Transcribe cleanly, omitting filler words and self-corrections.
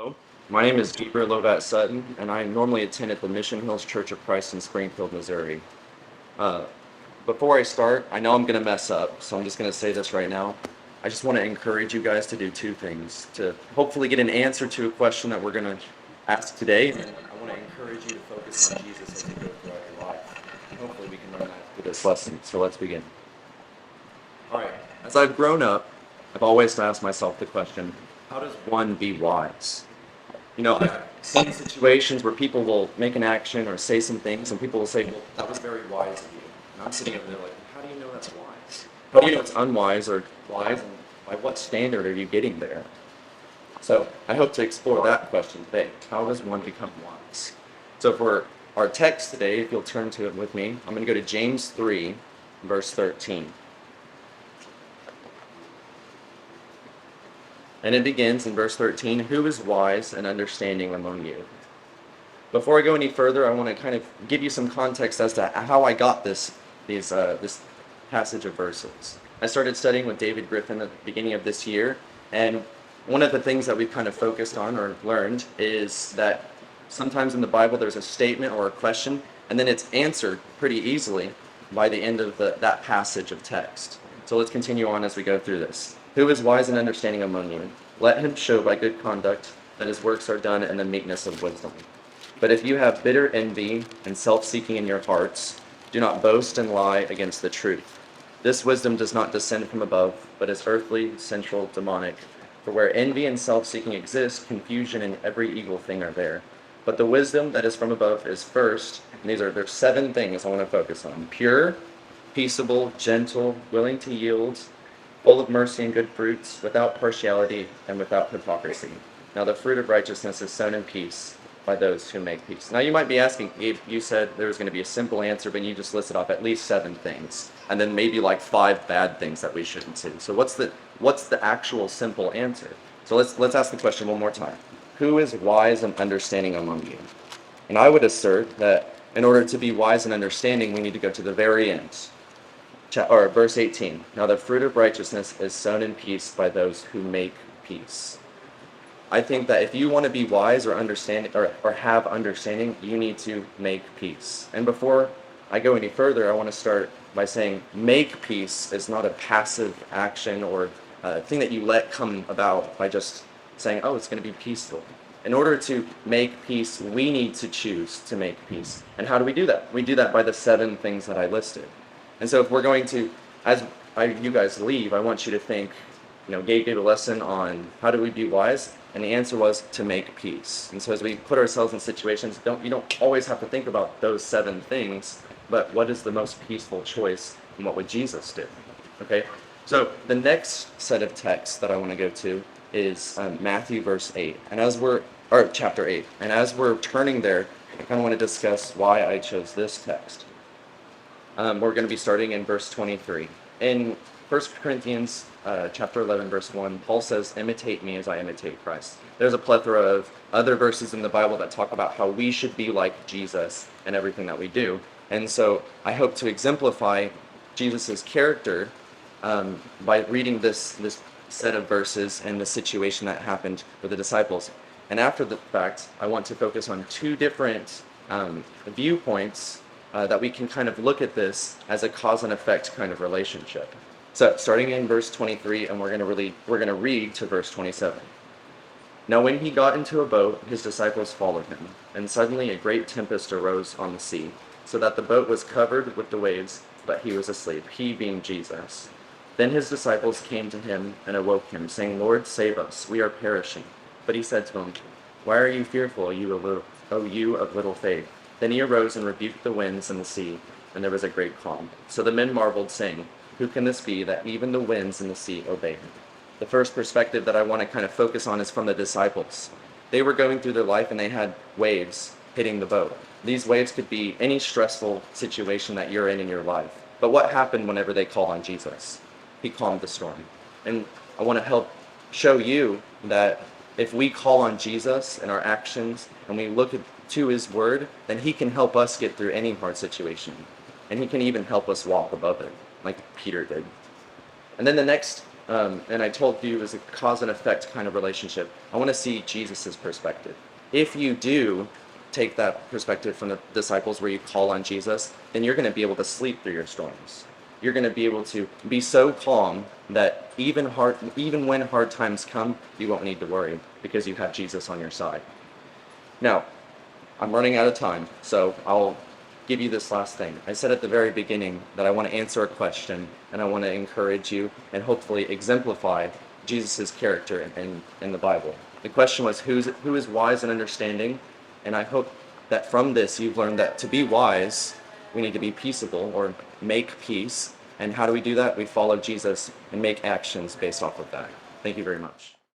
Hello, my name is Gabriel Lovatt-Sutton, and I normally attend at the Mission Hills Church of Christ in Springfield, Missouri. Uh, Before I start, I know I'm going to mess up, so I'm just going to say this right now. I just want to encourage you guys to do two things, to hopefully get an answer to a question that we're going to ask today, and I want to encourage you to focus on Jesus as you go throughout your life. Hopefully we can learn that through this lesson, so let's begin. All right, as I've grown up, I've always asked myself the question, how does one be wise? I've seen situations where people will make an action or say some things, and people will say, well, that was very wise of you. And I'm sitting over there like, how do you know that's wise? How do you know it's unwise or wise, and by what standard are you getting there? So I hope to explore that question today. How does one become wise? So for our text today, if you'll turn to it with me, I'm going to go to James 3, verse 13. And it begins in verse 13, who is wise and understanding among you? Before I go any further, I want to kind of give you some context as to how I got this passage of verses. I started studying with David Griffin at the beginning of this year, and one of the things that we've kind of focused on or learned is that sometimes in the Bible there's a statement or a question, and then it's answered pretty easily by the end of that passage of text. So let's continue on as we go through this. Who is wise and understanding among you? Let him show by good conduct that his works are done in the meekness of wisdom. But if you have bitter envy and self-seeking in your hearts, do not boast and lie against the truth. This wisdom does not descend from above, but is earthly, sensual, demonic. For where envy and self-seeking exist, confusion and every evil thing are there. But the wisdom that is from above is first, and there's 7 things I want to focus on. Pure, peaceable, gentle, willing to yield, full of mercy and good fruits, without partiality and without hypocrisy. Now the fruit of righteousness is sown in peace by those who make peace. Now you might be asking, Gabe, you said there was going to be a simple answer, but you just listed off at least 7 things, and then maybe like 5 bad things that we shouldn't do. So what's the actual simple answer? So let's ask the question one more time. Who is wise and understanding among you? And I would assert that in order to be wise and understanding, we need to go to the very end. Or verse 18. Now the fruit of righteousness is sown in peace by those who make peace. I think that if you want to be wise or understand or have understanding, you need to make peace. And before I go any further, I want to start by saying make peace is not a passive action or a thing that you let come about by just saying, oh, it's going to be peaceful. In order to make peace, we need to choose to make peace. And how do we do that? We do that by the 7 things that I listed. And so if we're going to, you guys leave, I want you to think, Gabe gave a lesson on how do we be wise, and the answer was to make peace. And so as we put ourselves in situations, you don't always have to think about those 7 things, but what is the most peaceful choice, and what would Jesus do? Okay, so the next set of texts that I want to go to is Matthew verse 8, chapter 8. And as we're turning there, I kind of want to discuss why I chose this text. We're going to be starting in verse 23. In 1 Corinthians chapter 11, verse 1, Paul says, imitate me as I imitate Christ. There's a plethora of other verses in the Bible that talk about how we should be like Jesus in everything that we do. And so I hope to exemplify Jesus' character by reading this set of verses and the situation that happened with the disciples. And after the fact, I want to focus on 2 different viewpoints that we can kind of look at this as a cause and effect kind of relationship. So starting in verse 23, and we're going to read to verse 27. Now when he got into a boat, his disciples followed him, and suddenly a great tempest arose on the sea, so that the boat was covered with the waves, but he was asleep, he being Jesus. Then his disciples came to him and awoke him, saying, Lord, save us, we are perishing. But he said to them, why are you fearful, O you of little faith? Then he arose and rebuked the winds and the sea, and there was a great calm. So the men marveled, saying, who can this be, that even the winds and the sea obey him? The first perspective that I want to kind of focus on is from the disciples. They were going through their life and they had waves hitting the boat. These waves could be any stressful situation that you're in your life. But what happened whenever they called on Jesus? He calmed the storm. And I want to help show you that if we call on Jesus in our actions and we look to his word, then he can help us get through any hard situation. And he can even help us walk above it, like Peter did. And then the next and I told you it was a cause and effect kind of relationship. I want to see Jesus's perspective. If you do take that perspective from the disciples where you call on Jesus, then you're going to be able to sleep through your storms. You're going to be able to be so calm that even when hard times come, you won't need to worry because you have Jesus on your side. Now, I'm running out of time, so I'll give you this last thing. I said at the very beginning that I want to answer a question, and I want to encourage you and hopefully exemplify Jesus' character in the Bible. The question was, who is wise and understanding? And I hope that from this you've learned that to be wise, we need to be peaceable or make peace. And how do we do that? We follow Jesus and make actions based off of that. Thank you very much.